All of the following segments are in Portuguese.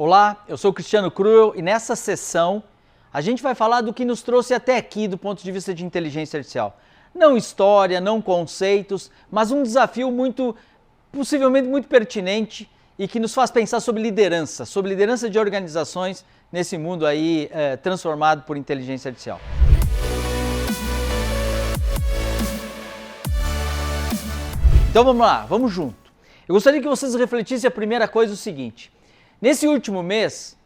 Olá, eu sou o Cristiano Cruel e nessa sessão a gente vai falar do que nos trouxe até aqui do ponto de vista de inteligência artificial. Não história, não conceitos, mas um desafio possivelmente muito pertinente e que nos faz pensar sobre liderança de organizações nesse mundo aí transformado por inteligência artificial. Então vamos lá, vamos junto. Eu gostaria que vocês refletissem a primeira coisa, o seguinte. Nesse último mês,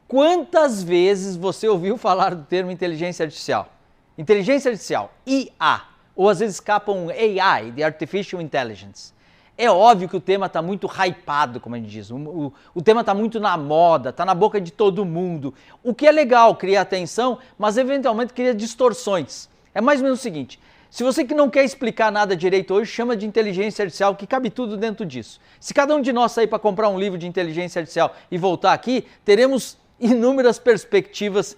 quantas vezes você ouviu falar do termo inteligência artificial? Inteligência artificial, IA, ou às vezes escapam AI, de Artificial Intelligence. É óbvio que o tema está muito hypado, como a gente diz, o tema está muito na moda, está na boca de todo mundo, o que é legal, cria atenção, mas eventualmente cria distorções. É mais ou menos o seguinte, se você que não quer explicar nada direito hoje, chama de inteligência artificial, que cabe tudo dentro disso. Se cada um de nós sair para comprar um livro de inteligência artificial e voltar aqui, teremos inúmeras perspectivas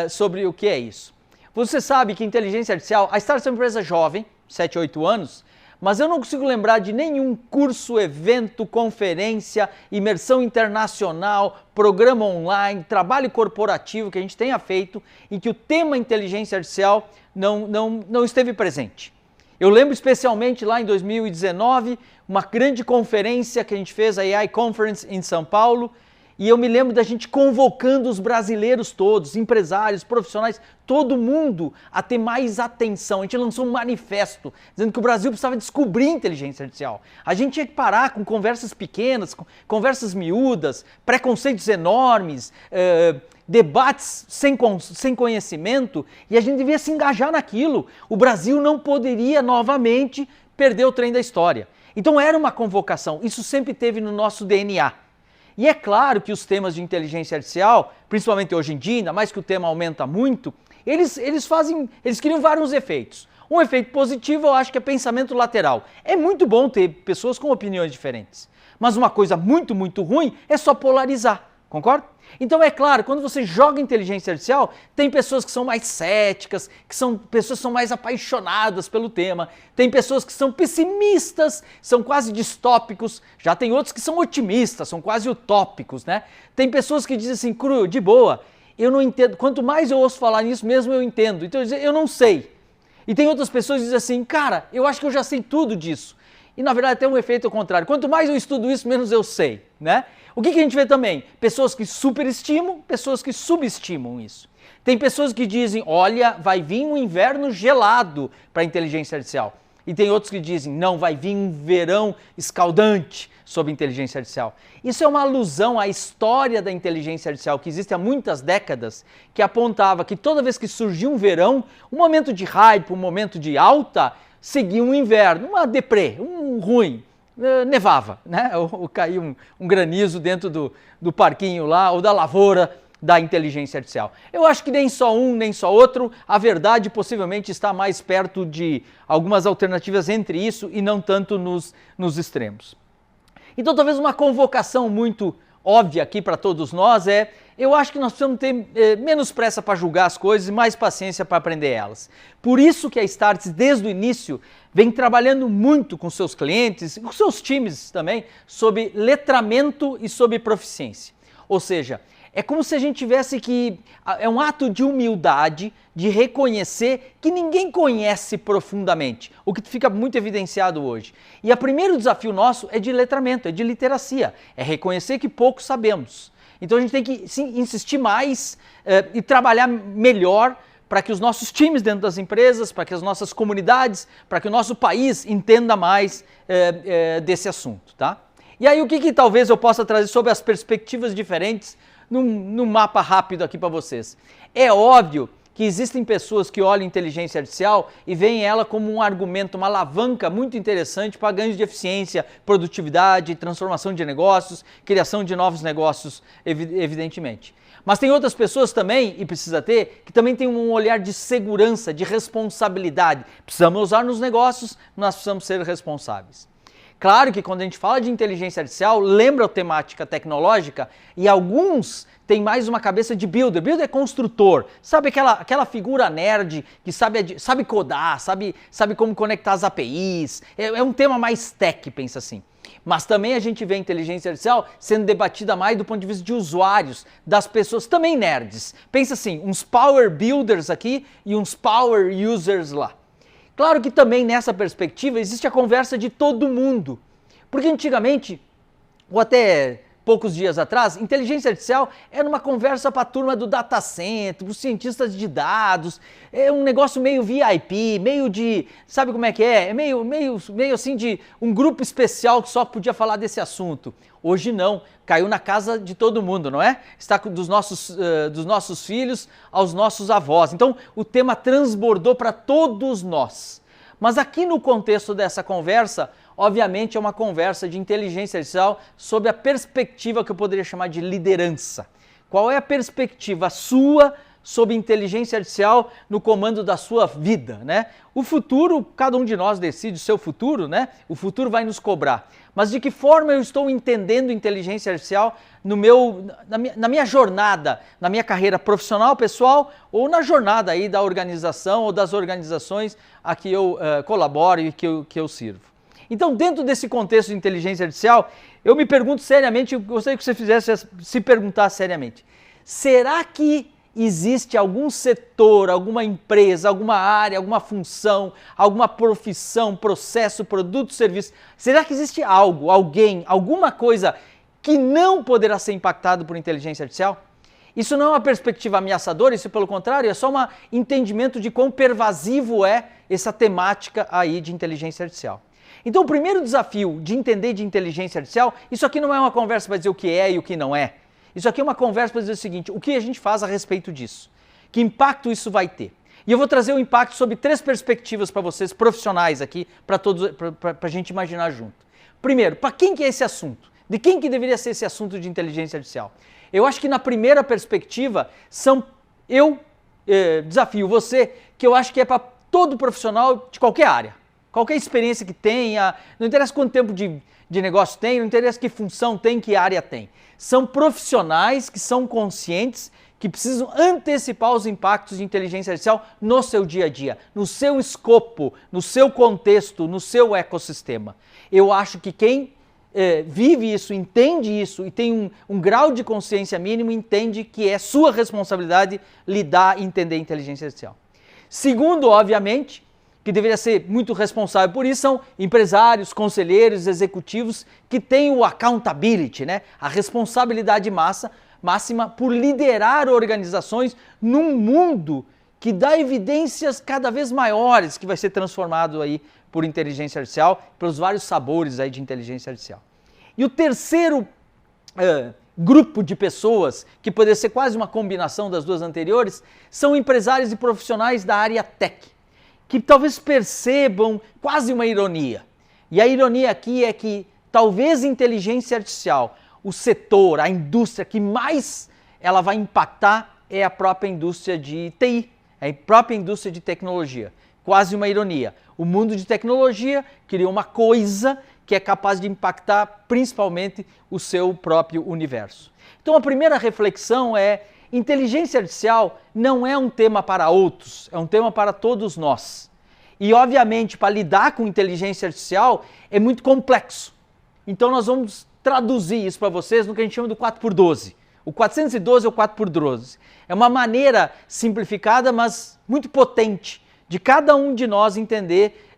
sobre o que é isso. Você sabe que inteligência artificial, a Startse é uma empresa jovem, 7, 8 anos, mas eu não consigo lembrar de nenhum curso, evento, conferência, imersão internacional, programa online, trabalho corporativo que a gente tenha feito em que o tema inteligência artificial não esteve presente. Eu lembro especialmente lá em 2019, uma grande conferência que a gente fez, a AI Conference em São Paulo, e eu me lembro da gente convocando os brasileiros todos, empresários, profissionais, todo mundo a ter mais atenção. A gente lançou um manifesto dizendo que o Brasil precisava descobrir inteligência artificial. A gente tinha que parar com conversas pequenas, conversas miúdas, preconceitos enormes, debates sem conhecimento, e a gente devia se engajar naquilo. O Brasil não poderia novamente perder o trem da história. Então era uma convocação, isso sempre teve no nosso DNA. E é claro que os temas de inteligência artificial, principalmente hoje em dia, ainda mais que o tema aumenta muito, eles criam vários efeitos. Um efeito positivo eu acho que é pensamento lateral. É muito bom ter pessoas com opiniões diferentes. Mas uma coisa muito ruim é só polarizar, concorda? Então é claro, quando você joga inteligência artificial, tem pessoas que são mais céticas, pessoas que são mais apaixonadas pelo tema, tem pessoas que são pessimistas, são quase distópicos, já tem outros que são otimistas, são quase utópicos, né? Tem pessoas que dizem assim, Cru, de boa, eu não entendo, quanto mais eu ouço falar nisso, mesmo eu entendo, então eu não sei. E tem outras pessoas que dizem assim, cara, eu acho que eu já sei tudo disso. E na verdade tem um efeito ao contrário, quanto mais eu estudo isso, menos eu sei, né? O que a gente vê também? Pessoas que superestimam, pessoas que subestimam isso. Tem pessoas que dizem, olha, vai vir um inverno gelado para a inteligência artificial. E tem outros que dizem, não, vai vir um verão escaldante sobre inteligência artificial. Isso é uma alusão à história da inteligência artificial, que existe há muitas décadas, que apontava que toda vez que surgia um verão, um momento de hype, um momento de alta, seguia um inverno, uma deprê, um ruim. Nevava, né? Ou caía um granizo dentro do parquinho lá, ou da lavoura da inteligência artificial. Eu acho que nem só um, nem só outro, a verdade possivelmente está mais perto de algumas alternativas entre isso e não tanto nos extremos. Então talvez uma convocação muito óbvia aqui para todos nós eu acho que nós precisamos ter menos pressa para julgar as coisas e mais paciência para aprender elas. Por isso que a Startse, desde o início, vem trabalhando muito com seus clientes e com seus times também sobre letramento e sobre proficiência. Ou seja, é como se a gente tivesse é um ato de humildade, de reconhecer que ninguém conhece profundamente, o que fica muito evidenciado hoje. E o primeiro desafio nosso é de letramento, é de literacia, é reconhecer que pouco sabemos. Então a gente tem que sim, insistir mais e trabalhar melhor para que os nossos times dentro das empresas, para que as nossas comunidades, para que o nosso país entenda mais desse assunto, tá? E aí o que talvez eu possa trazer sobre as perspectivas diferentes num mapa rápido aqui para vocês. É óbvio que existem pessoas que olham inteligência artificial e veem ela como um argumento, uma alavanca muito interessante para ganhos de eficiência, produtividade, transformação de negócios, criação de novos negócios, evidentemente. Mas tem outras pessoas também, e precisa ter, que também tem um olhar de segurança, de responsabilidade. Precisamos usar nos negócios, nós precisamos ser responsáveis. Claro que quando a gente fala de inteligência artificial, lembra a temática tecnológica e alguns têm mais uma cabeça de builder. Builder é construtor, sabe aquela figura nerd que sabe codar, sabe como conectar as APIs, é um tema mais tech, pensa assim. Mas também a gente vê a inteligência artificial sendo debatida mais do ponto de vista de usuários, das pessoas, também nerds. Pensa assim, uns power builders aqui e uns power users lá. Claro que também nessa perspectiva existe a conversa de todo mundo. Porque antigamente, ou até poucos dias atrás, inteligência artificial era uma conversa para a turma do data center, para os cientistas de dados, é um negócio meio VIP, meio de, sabe como é que é? É meio assim de um grupo especial que só podia falar desse assunto. Hoje não, caiu na casa de todo mundo, não é? Está dos nossos filhos aos nossos avós. Então o tema transbordou para todos nós. Mas aqui no contexto dessa conversa, obviamente é uma conversa de inteligência artificial sob a perspectiva que eu poderia chamar de liderança. Qual é a perspectiva sua sobre inteligência artificial no comando da sua vida, né? O futuro, cada um de nós decide o seu futuro, né? O futuro vai nos cobrar. Mas de que forma eu estou entendendo inteligência artificial na minha jornada, na minha carreira profissional, pessoal, ou na jornada aí da organização ou das organizações a que eu colaboro e que eu sirvo. Então, dentro desse contexto de inteligência artificial, eu me pergunto seriamente, eu gostaria que você fizesse se perguntar seriamente, será que existe algum setor, alguma empresa, alguma área, alguma função, alguma profissão, processo, produto, serviço, será que existe algo, alguém, alguma coisa que não poderá ser impactado por inteligência artificial? Isso não é uma perspectiva ameaçadora, isso pelo contrário, é só um entendimento de quão pervasivo é essa temática aí de inteligência artificial. Então o primeiro desafio de entender de inteligência artificial, isso aqui não é uma conversa para dizer o que é e o que não é. Isso aqui é uma conversa para dizer o seguinte, o que a gente faz a respeito disso? Que impacto isso vai ter? E eu vou trazer o impacto sob 3 perspectivas para vocês, profissionais aqui, para a gente imaginar junto. Primeiro, para quem que é esse assunto? De quem que deveria ser esse assunto de inteligência artificial? Eu acho que na primeira perspectiva, desafio você, que eu acho que é para todo profissional de qualquer área. Qualquer experiência que tenha, não interessa quanto tempo de negócio tem, não interessa que função tem, que área tem. São profissionais que são conscientes, que precisam antecipar os impactos de inteligência artificial no seu dia a dia, no seu escopo, no seu contexto, no seu ecossistema. Eu acho que quem vive isso, entende isso e tem um grau de consciência mínimo, entende que é sua responsabilidade lidar e entender a inteligência artificial. Segundo, obviamente, que deveria ser muito responsável por isso, são empresários, conselheiros, executivos que têm o accountability, né? A responsabilidade máxima por liderar organizações num mundo que dá evidências cada vez maiores que vai ser transformado aí por inteligência artificial, pelos vários sabores aí de inteligência artificial. E o terceiro grupo de pessoas, que poderia ser quase uma combinação das duas anteriores, são empresários e profissionais da área tech, que talvez percebam quase uma ironia. E a ironia aqui é que talvez a inteligência artificial, o setor, a indústria que mais ela vai impactar é a própria indústria de TI, a própria indústria de tecnologia. Quase uma ironia. O mundo de tecnologia criou uma coisa que é capaz de impactar principalmente o seu próprio universo. Então a primeira reflexão é: inteligência artificial não é um tema para outros, é um tema para todos nós. E obviamente para lidar com inteligência artificial é muito complexo. Então nós vamos traduzir isso para vocês no que a gente chama do 4x12. O 412 é o 4x12. É uma maneira simplificada, mas muito potente, de cada um de nós entender,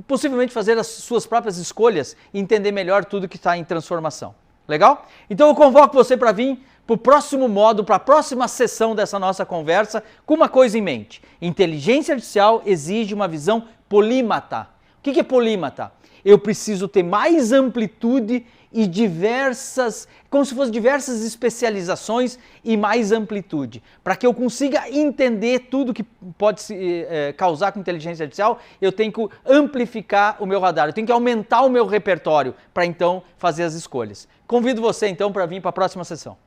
possivelmente fazer as suas próprias escolhas e entender melhor tudo que está em transformação. Legal? Então eu convoco você para vir para o próximo módulo, para a próxima sessão dessa nossa conversa, com uma coisa em mente. Inteligência artificial exige uma visão polímata. O que é polímata? Eu preciso ter mais amplitude e como se fossem diversas especializações e mais amplitude. Para que eu consiga entender tudo que pode se causar com inteligência artificial, eu tenho que amplificar o meu radar, eu tenho que aumentar o meu repertório para então fazer as escolhas. Convido você então para vir para a próxima sessão.